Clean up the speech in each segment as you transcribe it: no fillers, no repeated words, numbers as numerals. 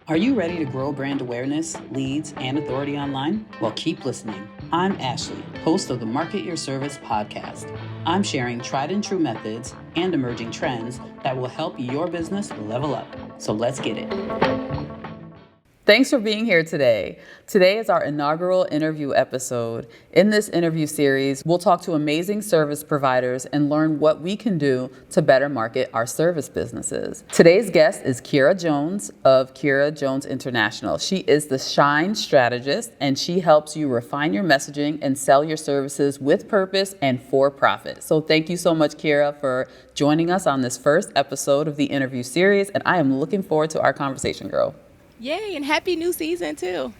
Are you ready to grow brand awareness, leads, and authority online? Well, keep listening. I'm Ashley, host of the Market Your Service podcast. I'm sharing tried and true methods and emerging trends that will help your business level up. So let's get it. Thanks for being here today. Today is our inaugural interview episode. In this interview series, we'll talk to amazing service providers and learn what we can do to better market our service businesses. Today's guest is Kierra Jones of Kierra Jones International. She is the Shine strategist, and she helps you refine your messaging and sell your services with purpose and for profit. So thank you so much, Kierra, for joining us on this first episode of the interview series, and I am looking forward to our conversation, girl. Yay, and happy new season too.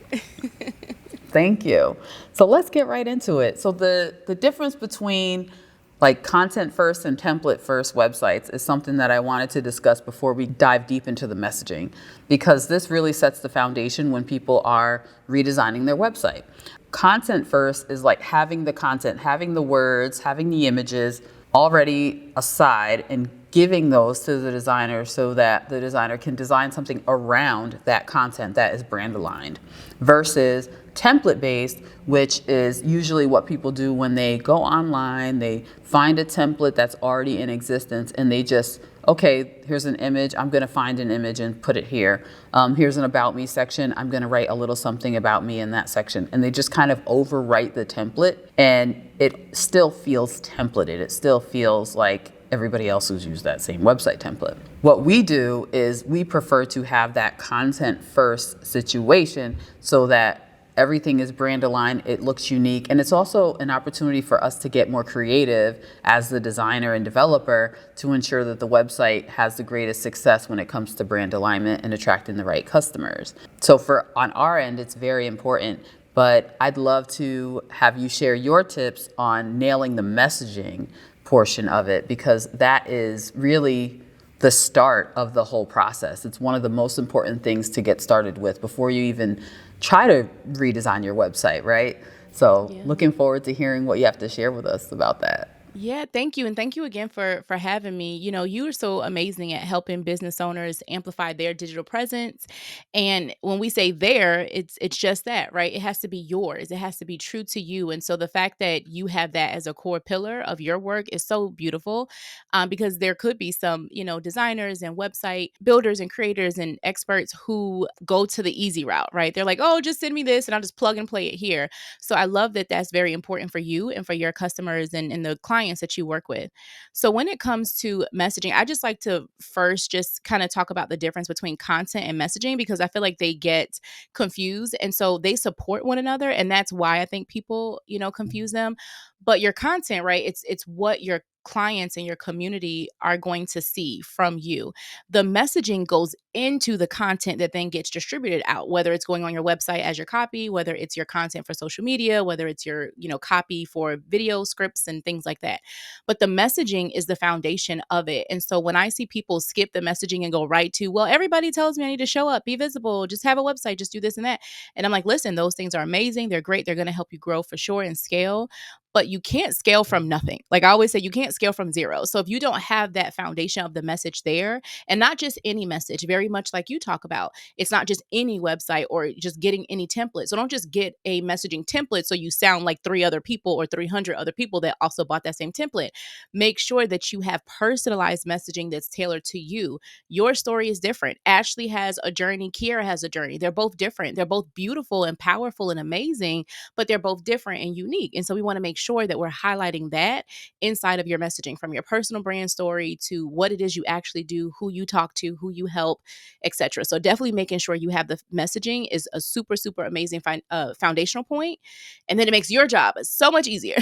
Thank you. So let's get right into it. So the difference between like content first and template first websites is something that I wanted to discuss before we dive deep into the messaging, because this really sets the foundation when people are redesigning their website. Content first is like having the content, having the words, having the images already aside and giving those to the designer so that the designer can design something around that content that is brand aligned, versus template based, which is usually what people do when they go online, they find a template that's already in existence and they just, okay, here's an image, I'm going to find an image and put it here. Here's an about me section, I'm going to write a little something about me in that section. And they just kind of overwrite the template, and it still feels templated. It still feels like everybody else who's used that same website template. What we do is we prefer to have that content first situation so that everything is brand aligned, it looks unique, and it's also an opportunity for us to get more creative as the designer and developer to ensure that the website has the greatest success when it comes to brand alignment and attracting the right customers. So on our end, it's very important, but I'd love to have you share your tips on nailing the messaging portion of it, because that is really the start of the whole process. It's one of the most important things to get started with before you even try to redesign your website, right? So Looking forward to hearing what you have to share with us about that. Yeah, thank you. And thank you again for having me. You know, you are so amazing at helping business owners amplify their digital presence. And when we say there, it's just that, right? It has to be yours. It has to be true to you. And so the fact that you have that as a core pillar of your work is so beautiful, because there could be some, designers and website builders and creators and experts who go to the easy route, right? They're like, oh, just send me this and I'll just plug and play it here. So I love that that's very important for you and for your customers and the clients that you work with. So when it comes to messaging, I just like to first just kind of talk about the difference between content and messaging, because I feel like they get confused. And so they support one another. And that's why I think people, confuse them. But your content, right? It's what your clients and your community are going to see from you. The messaging goes into the content that then gets distributed out, whether it's going on your website as your copy, whether it's your content for social media, whether it's your, copy for video scripts and things like that. But the messaging is the foundation of it. And so when I see people skip the messaging and go right to, well, everybody tells me I need to show up, be visible, just have a website, just do this and that. And I'm like, listen, those things are amazing. They're great. They're going to help you grow for sure and scale. But you can't scale from nothing. Like I always say, you can't scale from zero. So if you don't have that foundation of the message there, and not just any message, very much like you talk about, it's not just any website or just getting any template. So don't just get a messaging template so you sound like 3 other people or 300 other people that also bought that same template. Make sure that you have personalized messaging that's tailored to you. Your story is different. Ashley has a journey. Kierra has a journey. They're both different. They're both beautiful and powerful and amazing, but they're both different and unique. And so we want to make sure that we're highlighting that inside of your messaging, from your personal brand story to what it is you actually do, who you talk to, who you help, etc. So definitely making sure you have the messaging is a super, super amazing foundational point. And then it makes your job so much easier.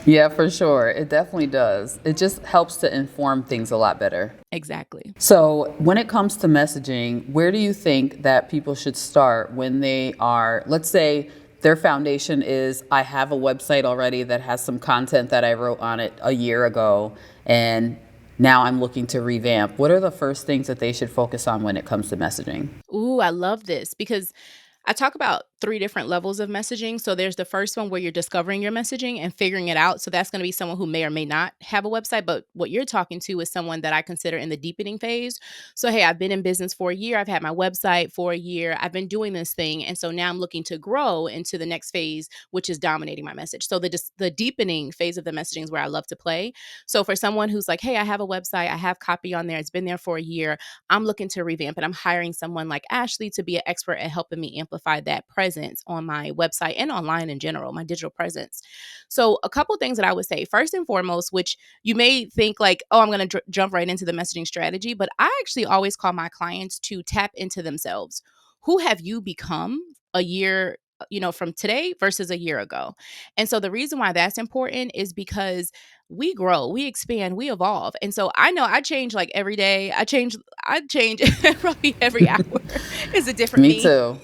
Yeah, for sure. It definitely does. It just helps to inform things a lot better. Exactly. So when it comes to messaging, where do you think that people should start when they are, let's say, their foundation is, I have a website already that has some content that I wrote on it a year ago, and now I'm looking to revamp. What are the first things that they should focus on when it comes to messaging? Ooh, I love this, because I talk about three different levels of messaging. So there's the first one where you're discovering your messaging and figuring it out. So that's going to be someone who may or may not have a website. But what you're talking to is someone that I consider in the deepening phase. So, hey, I've been in business for a year. I've had my website for a year. I've been doing this thing. And so now I'm looking to grow into the next phase, which is dominating my message. So the deepening phase of the messaging is where I love to play. So for someone who's like, hey, I have a website, I have copy on there, it's been there for a year, I'm looking to revamp it. I'm hiring someone like Ashley to be an expert at helping me amplify that presence on my website and online in general, my digital presence. So, a couple things that I would say, first and foremost, which you may think like, oh, I'm going to jump right into the messaging strategy, but I actually always call my clients to tap into themselves. Who have you become a year, from today versus a year ago? And so the reason why that's important is because we grow, we expand, we evolve. And so I know I change like every day. I change probably every hour is a different Me me. too.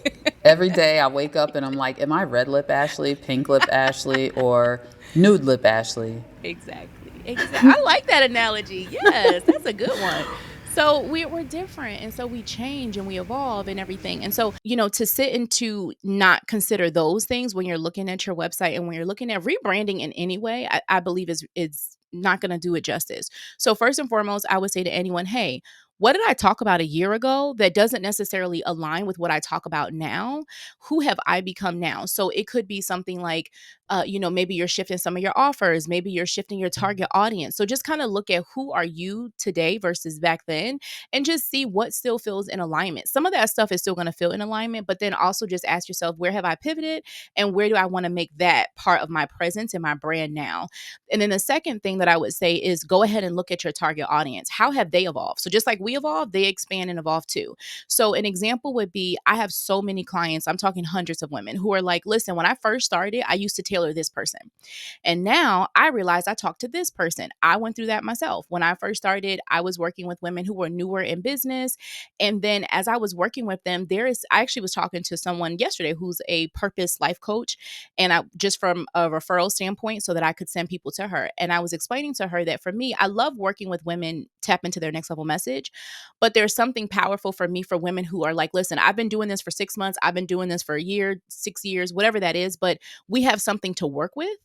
Every day I wake up and I'm like, am I red lip Ashley, pink lip Ashley, or nude lip Ashley? Exactly. Exactly. I like that analogy. Yes, that's a good one. So we're different, and so we change and we evolve and everything. And so, to sit and to not consider those things when you're looking at your website and when you're looking at rebranding in any way, I believe is not going to do it justice. So first and foremost, I would say to anyone, hey, what did I talk about a year ago that doesn't necessarily align with what I talk about now? Who have I become now? So it could be something like, maybe you're shifting some of your offers, maybe you're shifting your target audience. So just kind of look at who are you today versus back then and just see what still feels in alignment. Some of that stuff is still going to feel in alignment, but then also just ask yourself, where have I pivoted and where do I want to make that part of my presence and my brand now? And then the second thing that I would say is go ahead and look at your target audience. How have they evolved? So just like we evolve, they expand and evolve too. So an example would be I have so many clients, I'm talking hundreds of women who are like, listen, when I first started, I used to tailor this person. And now I realize I talked to this person. I went through that myself. When I first started, I was working with women who were newer in business. And then as I was working with them, I actually was talking to someone yesterday who's a purpose life coach. And I just from a referral standpoint, so that I could send people to her. And I was explaining to her that for me, I love working with women tap into their next level message. But there's something powerful for me for women who are like, listen, I've been doing this for 6 months. I've been doing this for a year, 6 years, whatever that is. But we have something to work with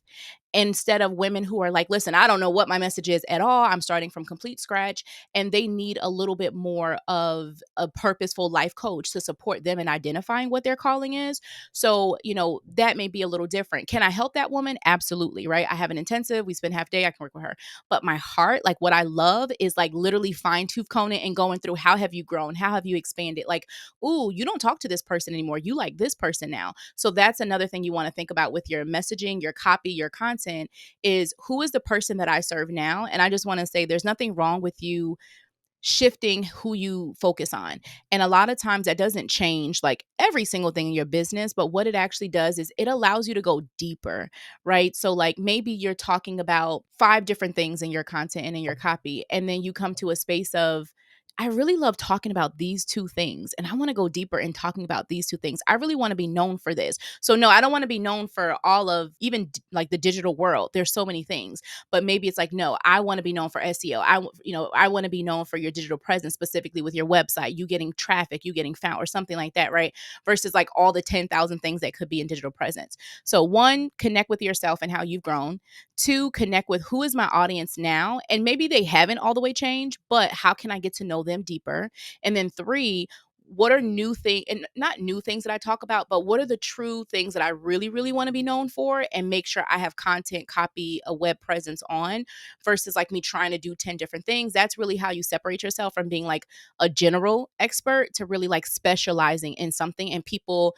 instead of women who are like, listen, I don't know what my message is at all. I'm starting from complete scratch. And they need a little bit more of a purposeful life coach to support them in identifying what their calling is. So, that may be a little different. Can I help that woman? Absolutely. Right. I have an intensive. We spend half day. I can work with her. But my heart, like what I love is like literally fine tooth combing and going through how have you grown? How have you expanded? Like, ooh, you don't talk to this person anymore. You like this person now. So that's another thing you want to think about with your messaging, your copy, your content is who is the person that I serve now? And I just want to say there's nothing wrong with you shifting who you focus on. And a lot of times that doesn't change like every single thing in your business, but what it actually does is it allows you to go deeper, right? So like maybe you're talking about 5 different things in your content and in your copy, and then you come to a space of I really love talking about these 2 things, and I want to go deeper in talking about these 2 things. I really want to be known for this. So no, I don't want to be known for all of even like the digital world. There's so many things, but maybe it's like, no, I want to be known for SEO. I want to be known for your digital presence, specifically with your website, you getting traffic, you getting found, or something like that, right? Versus like all the 10,000 things that could be in digital presence. So 1, connect with yourself and how you've grown. 2, connect with who is my audience now, and maybe they haven't all the way changed, but how can I get to know them deeper? And then 3, what are new things, and not new things that I talk about, but what are the true things that I really, really want to be known for, and make sure I have content, copy, a web presence on versus like me trying to do 10 different things. That's really how you separate yourself from being like a general expert to really like specializing in something. And people,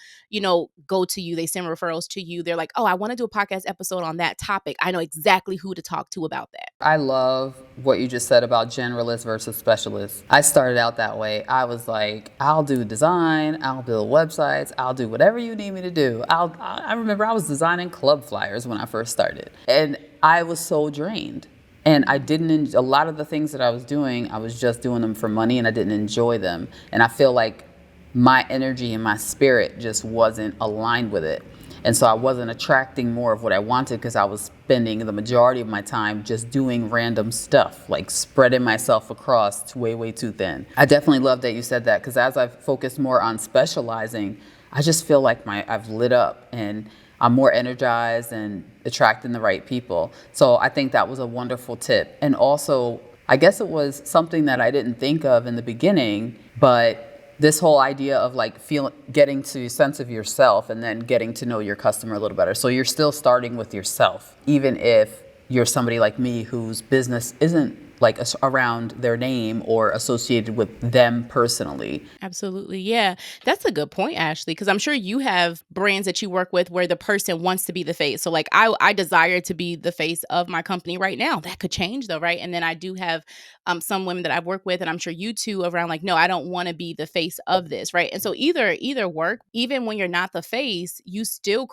go to you, they send referrals to you. They're like, oh, I want to do a podcast episode on that topic. I know exactly who to talk to about that. I love what you just said about generalist versus specialist. I started out that way. I was like, I'll do design, I'll build websites, I'll do whatever you need me to do. I remember I was designing club flyers when I first started, and I was so drained. And a lot of the things that I was doing, I was just doing them for money, and I didn't enjoy them. And I feel like my energy and my spirit just wasn't aligned with it. And so I wasn't attracting more of what I wanted because I was spending the majority of my time just doing random stuff, like spreading myself across way, way too thin. I definitely love that you said that, because as I've focused more on specializing, I just feel like I've lit up and I'm more energized and attracting the right people. So I think that was a wonderful tip. And also, I guess it was something that I didn't think of in the beginning, but this whole idea of like getting to a sense of yourself and then getting to know your customer a little better. So you're still starting with yourself, even if you're somebody like me whose business isn't like around their name or associated with them personally. Absolutely. Yeah. That's a good point, Ashley, because I'm sure you have brands that you work with where the person wants to be the face. So, like, I desire to be the face of my company right now. That could change, though, right? And then I do have some women that I've worked with, and I'm sure you too, around like, no, I don't want to be the face of this, right? And so, either work, even when you're not the face, you still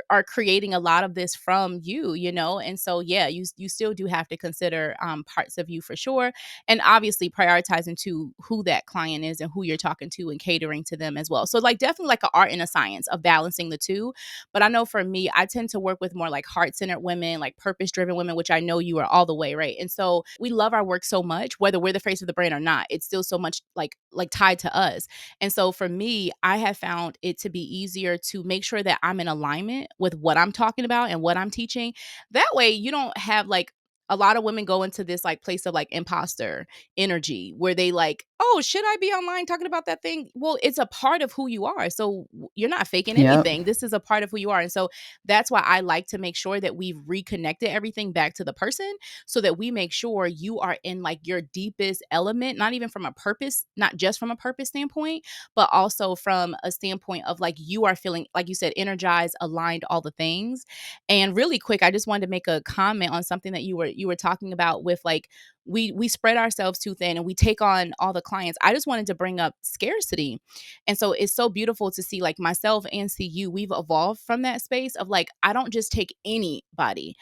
are creating a lot of this from you, you know? And so, yeah, you still do have to consider parts of you for sure, and obviously prioritizing to who that client is and who you're talking to and catering to them as well. So like definitely like an art and a science of balancing the two. But I know for me, I tend to work with more like heart-centered women, like purpose-driven women, which I know you are all the way, right? And so we love our work so much, whether we're the face of the brand or not. It's still so much like tied to us. And so for me, I have found it to be easier to make sure that I'm in alignment with what I'm talking about and what I'm teaching. That way you don't have like a lot of women go into this like place of like imposter energy where they like, oh, should I be online talking about that thing? Well, it's a part of who you are. So you're not faking Yep. anything. This is a part of who you are. And so that's why I like to make sure that we've reconnected everything back to the person so that we make sure you are in like your deepest element, not even from a purpose, not just from a purpose standpoint, but also from a standpoint of like you are feeling, like you said, energized, aligned, all the things. And really quick, I just wanted to make a comment on something that you were talking about with like we spread ourselves too thin and we take on all the clients. I just wanted to bring up scarcity. And so it's so beautiful to see like myself and see you, we've evolved from that space of like, I don't just take anybody.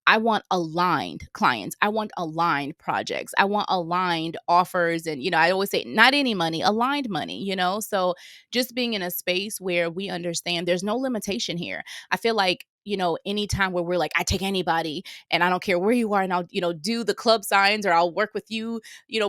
I want aligned clients. I want aligned projects. I want aligned offers. And, I always say, not any money, aligned money. So just being in a space where we understand there's no limitation here. I feel like, anytime where we're like, I take anybody and I don't care where you are and I'll, do the club signs or I'll work with you,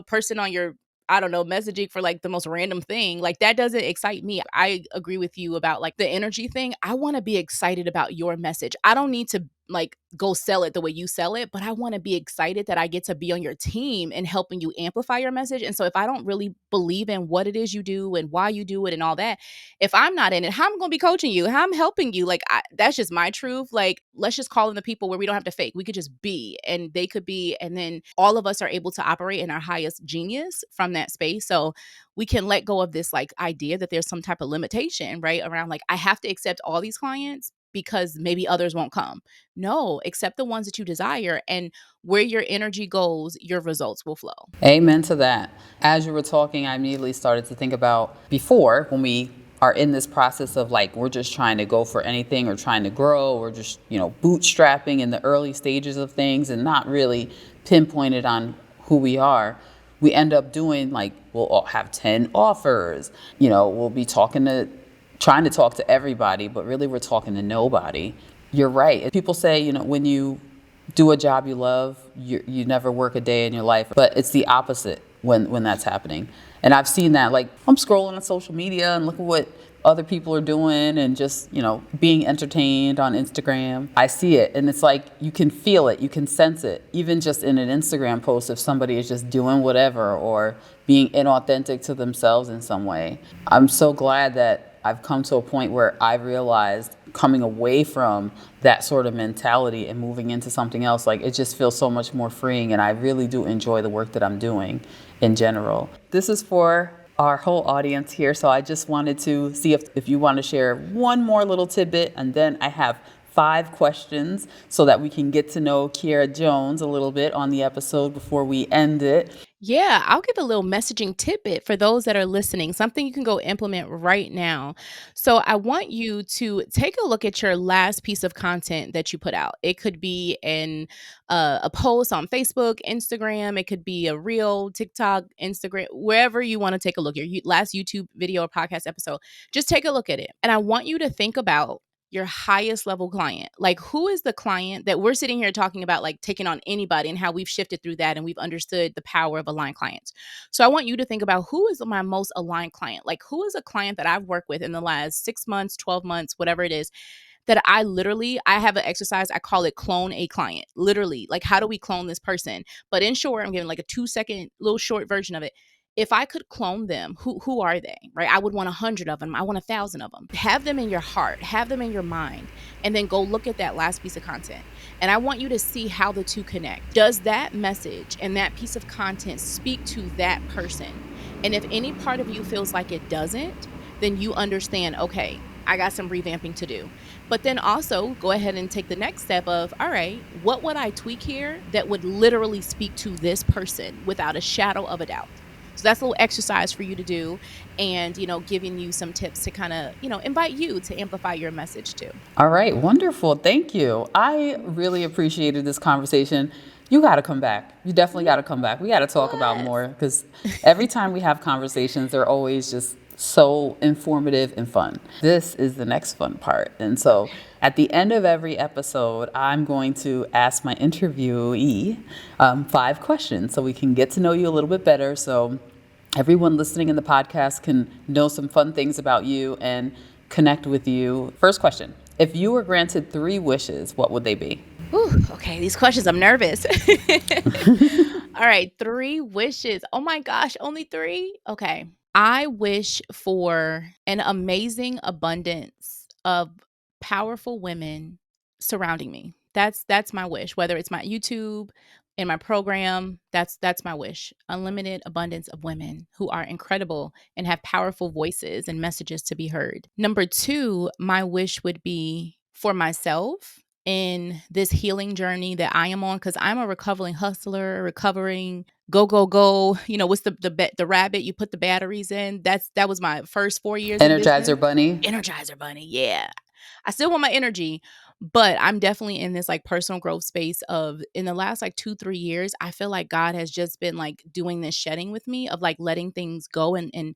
person on your, I don't know, messaging for like the most random thing. Like that doesn't excite me. I agree with you about like the energy thing. I want to be excited about your message. I don't need to like go sell it the way you sell it, but I want to be excited that I get to be on your team and helping you amplify your message. And so if I don't really believe in what it is you do and why you do it and all that, if I'm not in it, how am I going to be coaching you? How I'm helping you? Like that's just my truth. Like let's just call in the people where we don't have to fake. We could just be and they could be. And then all of us are able to operate in our highest genius from that space. So we can let go of this like idea that there's some type of limitation, right? Around like, I have to accept all these clients because maybe others won't come. No, accept the ones that you desire. And where your energy goes, your results will flow. Amen to that. As you were talking, I immediately started to think about before when we are in this process of like, we're just trying to go for anything or trying to grow or just, bootstrapping in the early stages of things and not really pinpointed on who we are. We end up doing like, we'll all have 10 offers, we'll be trying to talk to everybody, but really we're talking to nobody. You're right. People say, when you do a job you love, you never work a day in your life. But it's the opposite when that's happening. And I've seen that. Like I'm scrolling on social media and look at what other people are doing and just, being entertained on Instagram. I see it and it's like you can feel it, you can sense it. Even just in an Instagram post, if somebody is just doing whatever or being inauthentic to themselves in some way. I'm so glad that I've come to a point where I've realized coming away from that sort of mentality and moving into something else, like it just feels so much more freeing. And I really do enjoy the work that I'm doing in general. This is for our whole audience here. So I just wanted to see if you want to share one more little tidbit. And then I have 5 questions so that we can get to know Kierra Jones a little bit on the episode before we end it. Yeah, I'll give a little messaging tidbit for those that are listening, something you can go implement right now. So, I want you to take a look at your last piece of content that you put out. It could be a post on Facebook, Instagram, it could be a reel, TikTok, Instagram, wherever you want to take a look, your last YouTube video or podcast episode. Just take a look at it. And I want you to think about your highest level client. Like, who is the client that we're sitting here talking about, like taking on anybody and how we've shifted through that and we've understood the power of aligned clients. So I want you to think about, who is my most aligned client? Like, who is a client that I've worked with in the last 6 months, 12 months, whatever it is, that I have an exercise, I call it clone a client. Literally, like, how do we clone this person? But in short, I'm giving like a 2-second little short version of it. If I could clone them, who are they? Right? I would want 100 of them. I want 1,000 of them. Have them in your heart, have them in your mind, and then go look at that last piece of content. And I want you to see how the two connect. Does that message and that piece of content speak to that person? And if any part of you feels like it doesn't, then you understand, okay, I got some revamping to do. But then also go ahead and take the next step of, all right, what would I tweak here that would literally speak to this person without a shadow of a doubt? So that's a little exercise for you to do, and, giving you some tips to kind of, invite you to amplify your message too. All right, wonderful. Thank you. I really appreciated this conversation. You got to come back. You definitely got to come back. We got to talk about Yes. more, because every time we have conversations, they're always just so informative and fun. This is the next fun part. And so at the end of every episode, I'm going to ask my interviewee 5 questions so we can get to know you a little bit better. So everyone listening in the podcast can know some fun things about you and connect with you. First question: if you were granted 3 wishes, what would they be? Whew, okay, these questions, I'm nervous. All right, 3 wishes. Oh my gosh, only 3? Okay. I wish for an amazing abundance of powerful women surrounding me. That's my wish. Whether it's my YouTube, in my program, that's my wish. Unlimited abundance of women who are incredible and have powerful voices and messages to be heard. Number 2, my wish would be for myself in this healing journey that I am on, because I'm a recovering hustler, recovering go go go. What's the rabbit you put the batteries in? That was my first 4 years in business. Energizer Bunny. Energizer bunny, yeah. I still want my energy, but I'm definitely in this like personal growth space of, in the last like 2-3 years, I feel like God has just been like doing this shedding with me of like letting things go, and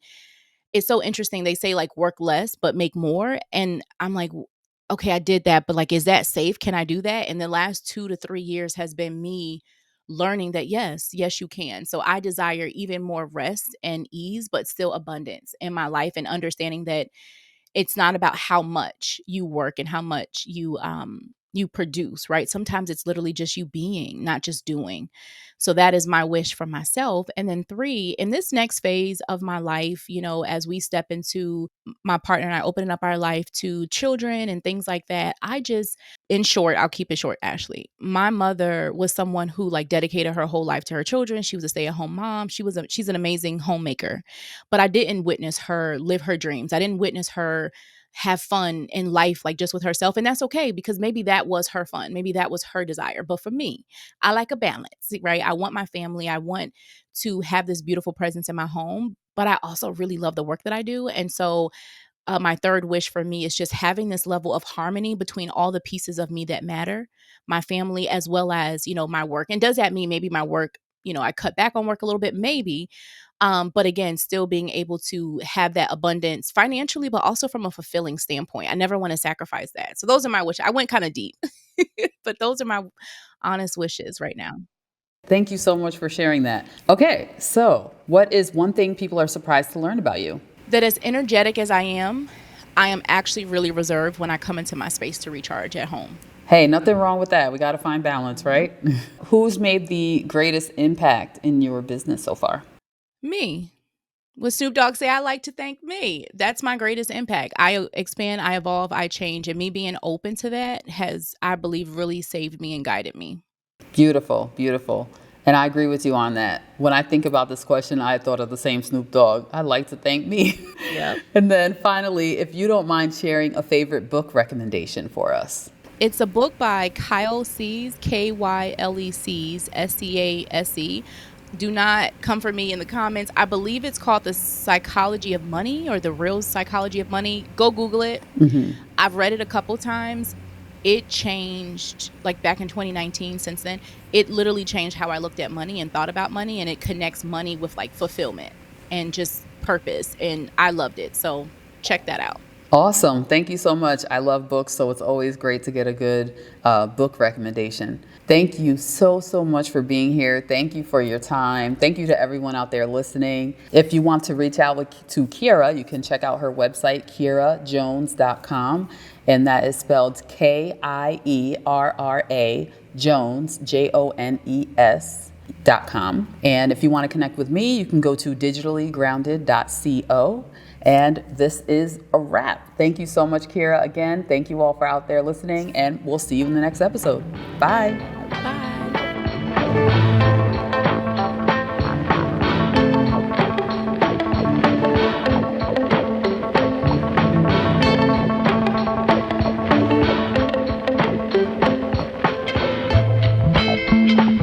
it's so interesting. They say like work less but make more. And I'm like, okay, I did that, but like, is that safe? Can I do that? And the last 2 to 3 years has been me learning that yes, you can. So I desire even more rest and ease, but still abundance in my life, and understanding that it's not about how much you work and how much you produce, right? Sometimes it's literally just you being, not just doing. So that is my wish for myself. And then 3, in this next phase of my life, as we step into, my partner and I opening up our life to children and things like that, in short, I'll keep it short, Ashley. My mother was someone who like dedicated her whole life to her children. She was a stay-at-home mom. She's an amazing homemaker. But I didn't witness her live her dreams. I didn't witness her have fun in life, like just with herself. And that's okay, because maybe that was her fun. Maybe that was her desire. But for me, I like a balance, right? I want my family. I want to have this beautiful presence in my home, but I also really love the work that I do. And so my third wish for me is just having this level of harmony between all the pieces of me that matter, my family, as well as, my work. And does that mean maybe my work, I cut back on work a little bit, maybe. But again, still being able to have that abundance financially, but also from a fulfilling standpoint. I never want to sacrifice that. So those are my wishes. I went kind of deep, but those are my honest wishes right now. Thank you so much for sharing that. Okay, so what is one thing people are surprised to learn about you? That as energetic as I am actually really reserved when I come into my space to recharge at home. Hey, nothing wrong with that. We got to find balance, right? Who's made the greatest impact in your business so far? Me. What Snoop Dogg say, I like to thank me. That's my greatest impact. I expand, I evolve, I change. And me being open to that has, I believe, really saved me and guided me. Beautiful, beautiful. And I agree with you on that. When I think about this question, I thought of the same Snoop Dogg. I'd like to thank me. Yep. And then finally, if you don't mind sharing a favorite book recommendation for us. It's a book by Kyle Cease, Kyle Cease, Sease. Do not come for me in the comments. I believe it's called The Psychology of Money, or The Real Psychology of Money. Go Google it. I've read it a couple times. It changed, like back in 2019, since then, it literally changed how I looked at money and thought about money, and it connects money with like fulfillment and just purpose. And I loved it. So check that out. Awesome. Thank you so much. I love books, so it's always great to get a good book recommendation. Thank you so, so much for being here. Thank you for your time. Thank you to everyone out there listening. If you want to reach out to Kierra, you can check out her website, KierraJones.com, and that is spelled Kierra Jones, JONES.com. And if you want to connect with me, you can go to digitallygrounded.co. And this is a wrap. Thank you so much, Kierra. Again, thank you all for out there listening, and we'll see you in the next episode. Bye. Bye.